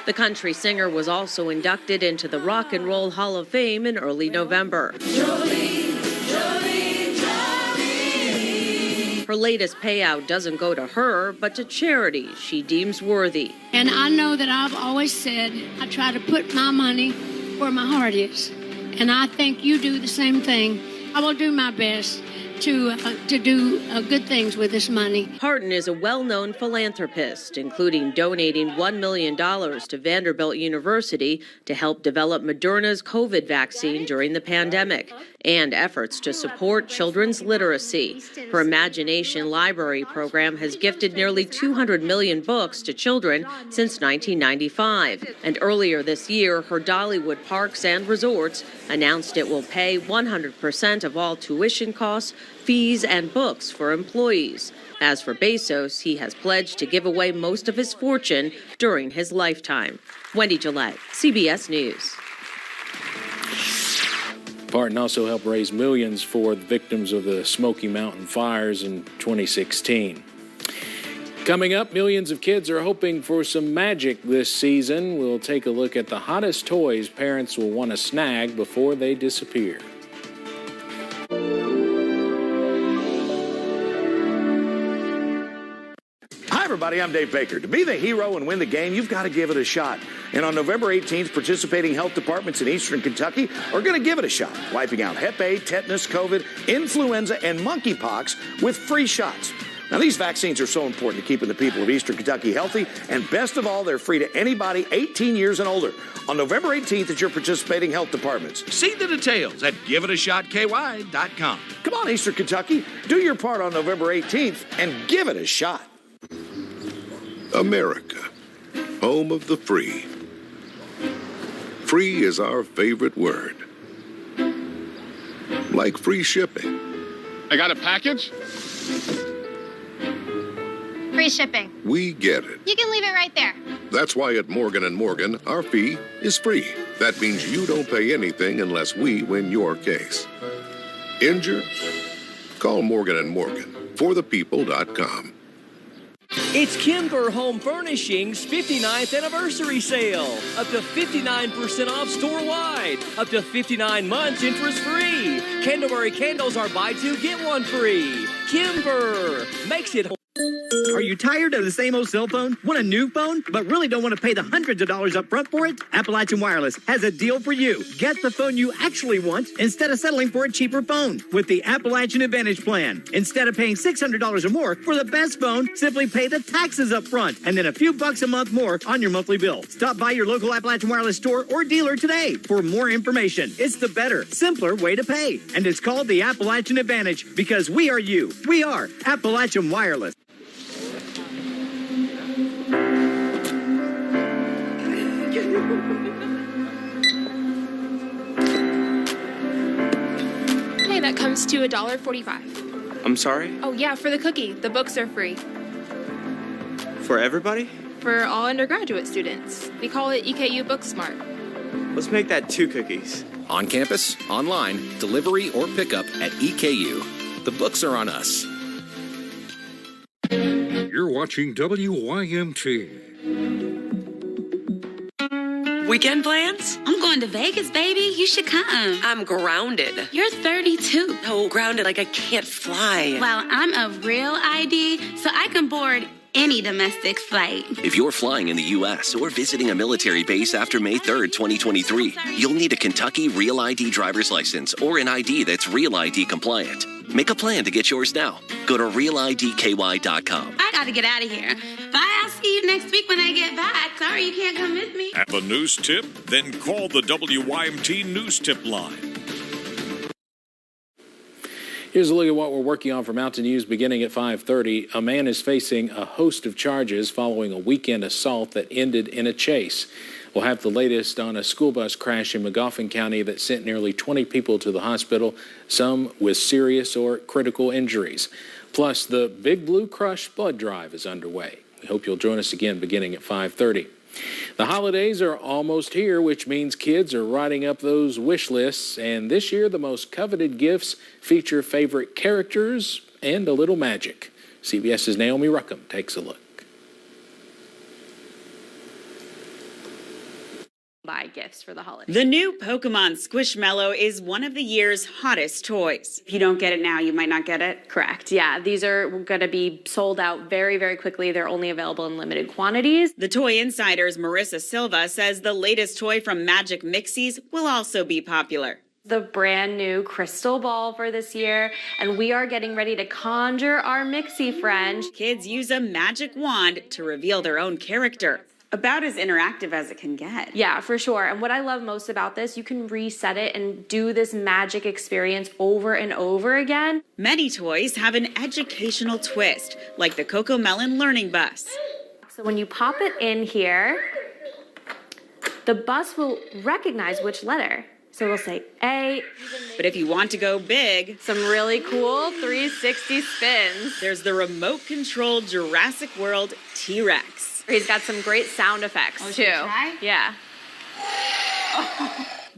The country singer was also inducted into the Rock and Roll Hall of Fame in early November. Jolene, Jolene, Jolene. Her latest payout doesn't go to her, but to charities she deems worthy. And I know that I've always said I try to put my money where my heart is. And I think you do the same thing. I will do my best to do good things with this money. Parton is a well-known philanthropist, including donating $1 million to Vanderbilt University to help develop Moderna's COVID vaccine during the pandemic, and efforts to support children's literacy. Her Imagination Library program has gifted nearly 200 million books to children since 1995. And earlier this year, her Dollywood Parks and Resorts announced it will pay 100% of all tuition costs, fees, and books for employees. As for Bezos, he has pledged to give away most of his fortune during his lifetime. Wendy Gillette, CBS News. Parton also helped raise millions for the victims of the Smoky Mountain fires in 2016. Coming up, millions of kids are hoping for some magic this season. We'll take a look at the hottest toys parents will want to snag before they disappear. Hi, everybody. I'm Dave Baker. To be the hero and win the game, you've got to give it a shot. And on November 18th, participating health departments in eastern Kentucky are going to give it a shot, wiping out Hep A, tetanus, COVID, influenza, and monkeypox with free shots. Now, these vaccines are so important to keeping the people of eastern Kentucky healthy, and best of all, they're free to anybody 18 years and older. On November 18th at your participating health departments. See the details at giveitashotky.com. Come on, eastern Kentucky. Do your part on November 18th and give it a shot. America, home of the free. Free is our favorite word. Like free shipping. I got a package? Free shipping. We get it. You can leave it right there. That's why at Morgan & Morgan, our fee is free. That means you don't pay anything unless we win your case. Injured? Call Morgan & Morgan. ForThePeople.com. It's Kimber Home Furnishings' 59th anniversary sale. Up to 59% off store-wide. Up to 59 months interest-free. Candleberry candles are buy two, get one free. Kimber makes it home. Are you tired of the same old cell phone? Want a new phone, but really don't want to pay the hundreds of dollars up front for it? Appalachian Wireless has a deal for you. Get the phone you actually want instead of settling for a cheaper phone with the Appalachian Advantage Plan. Instead of paying $600 or more for the best phone, simply pay the taxes up front and then a few bucks a month more on your monthly bill. Stop by your local Appalachian Wireless store or dealer today for more information. It's the better, simpler way to pay. And it's called the Appalachian Advantage because we are you. We are Appalachian Wireless. Hey, that comes to $1.45. I'm sorry? Oh, yeah, for the cookie. The books are free. For everybody? For all undergraduate students. We call it EKU Book Smart. Let's make that 2 cookies. On campus, online, delivery, or pickup at EKU. The books are on us. You're watching WYMT. Weekend plans? I'm going to Vegas, baby. You should come. I'm grounded. You're 32. No, grounded like I can't fly. Well, I'm a real ID, so I can board any domestic flight. If you're flying in the U.S. or visiting a military base after May 3rd, 2023, you'll need a Kentucky Real ID driver's license or an ID that's Real ID compliant. Make a plan to get yours now. Go to realidky.com. I gotta get out of here. Bye, I'll see you next week when I get back. Sorry you can't come with me. Have a news tip? Then call the WYMT news tip line. Here's a look at what we're working on for Mountain News beginning at 5:30. A man is facing a host of charges following a weekend assault that ended in a chase. We'll have the latest on a school bus crash in Magoffin County that sent nearly 20 people to the hospital, some with serious or critical injuries. Plus, the Big Blue Crush blood drive is underway. We hope you'll join us again beginning at 5:30. The holidays are almost here, which means kids are writing up those wish lists. And this year, the most coveted gifts feature favorite characters and a little magic. CBS's Naomi Ruckham takes a look. Buy gifts for the holidays. The new Pokemon Squishmallow is one of the year's hottest toys. If you don't get it now, you might not get it. Correct. Yeah, these are going to be sold out very, very quickly. They're only available in limited quantities. The Toy Insider's Marissa Silva says the latest toy from Magic Mixies will also be popular. The brand new crystal ball for this year, and we are getting ready to conjure our Mixie friend. Kids use a magic wand to reveal their own character. About as interactive as it can get. Yeah, for sure. And what I love most about this, you can reset it and do this magic experience over and over again. Many toys have an educational twist, like the Coco Melon Learning Bus. So when you pop it in here, the bus will recognize which letter. So it'll say A. But if you want to go big, some really cool 360 spins. There's the remote-controlled Jurassic World T-Rex. He's got some great sound effects, too. Try? Yeah.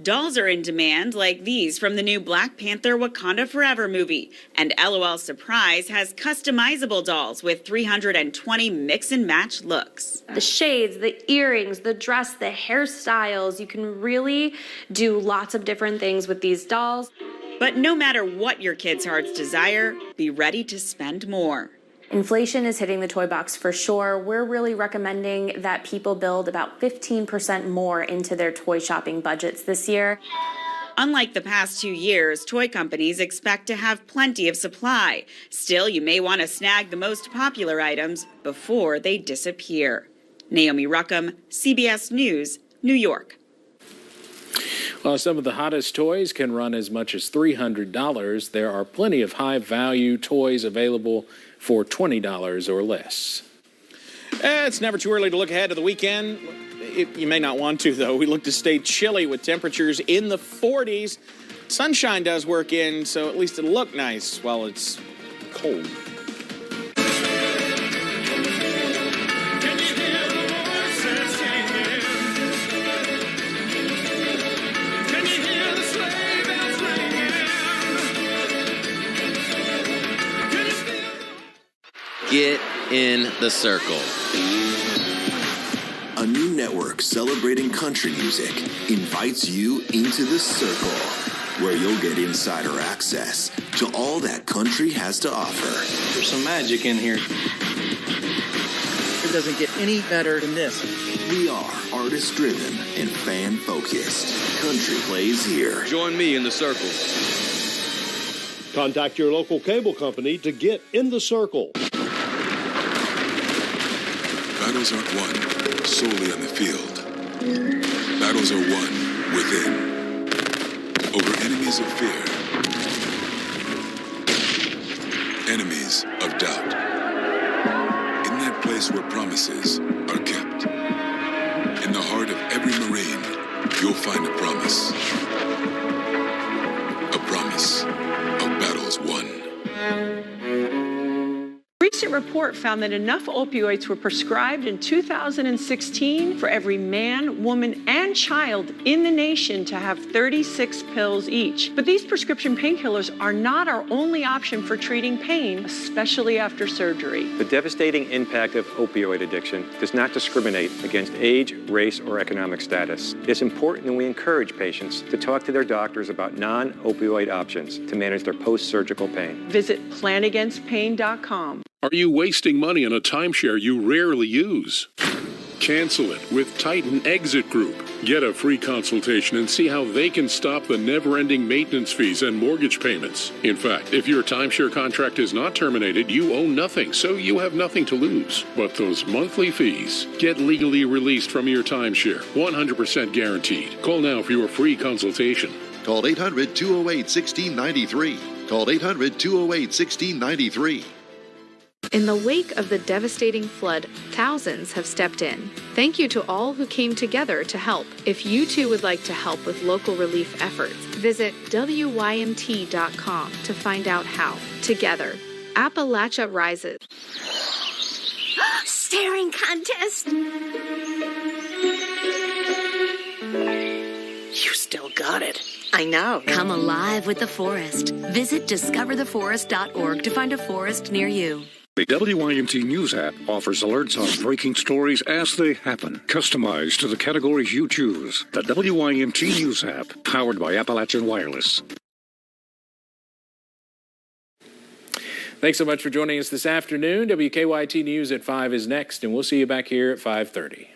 Dolls are in demand, like these from the new Black Panther Wakanda Forever movie. And LOL Surprise has customizable dolls with 320 mix-and-match looks. The shades, the earrings, the dress, the hairstyles. You can really do lots of different things with these dolls. But no matter what your kids' hearts desire, be ready to spend more. Inflation is hitting the toy box for sure. We're really recommending that people build about 15% more into their toy shopping budgets this year. Unlike the past 2 years, toy companies expect to have plenty of supply. Still, you may want to snag the most popular items before they disappear. Naomi Ruckham, CBS News, New York. While some of the hottest toys can run as much as $300, there are plenty of high-value toys available for $20 or less. It's never too early to look ahead to the weekend. You may not want to, though. We look to stay chilly with temperatures in the 40s. Sunshine does work in, so at least it'll look nice while it's cold. Get in the circle. A new network celebrating country music invites you into the circle, where you'll get insider access to all that country has to offer. There's some magic in here. It doesn't get any better than this. We are artist-driven and fan-focused. Country plays here. Join me in the circle. Contact your local cable company to get in the circle. Battles aren't won solely on the field. Battles are won within. Over enemies of fear. Enemies of doubt. In that place where promises are kept. In the heart of every Marine you'll find a promise. A promise of battles won. A recent report found that enough opioids were prescribed in 2016 for every man, woman, and child in the nation to have 36 pills each. But these prescription painkillers are not our only option for treating pain, especially after surgery. The devastating impact of opioid addiction does not discriminate against age, race, or economic status. It's important that we encourage patients to talk to their doctors about non-opioid options to manage their post-surgical pain. Visit planagainstpain.com. Are you wasting money on a timeshare you rarely use? Cancel it with Titan Exit Group. Get a free consultation and see how they can stop the never-ending maintenance fees and mortgage payments. In fact, if your timeshare contract is not terminated, you owe nothing, so you have nothing to lose. But those monthly fees, get legally released from your timeshare, 100% guaranteed. Call now for your free consultation. Call 800-208-1693. Call 800-208-1693. In the wake of the devastating flood, thousands have stepped in. Thank you to all who came together to help. If you too would like to help with local relief efforts, visit WYMT.com to find out how. Together, Appalachia rises. Staring contest. You still got it. I know. Come alive with the forest. Visit discovertheforest.org to find a forest near you. The WYMT News app offers alerts on breaking stories as they happen, customized to the categories you choose. The WYMT News app, powered by Appalachian Wireless. Thanks so much for joining us this afternoon. WKYT News at 5 is next, and we'll see you back here at 5:30.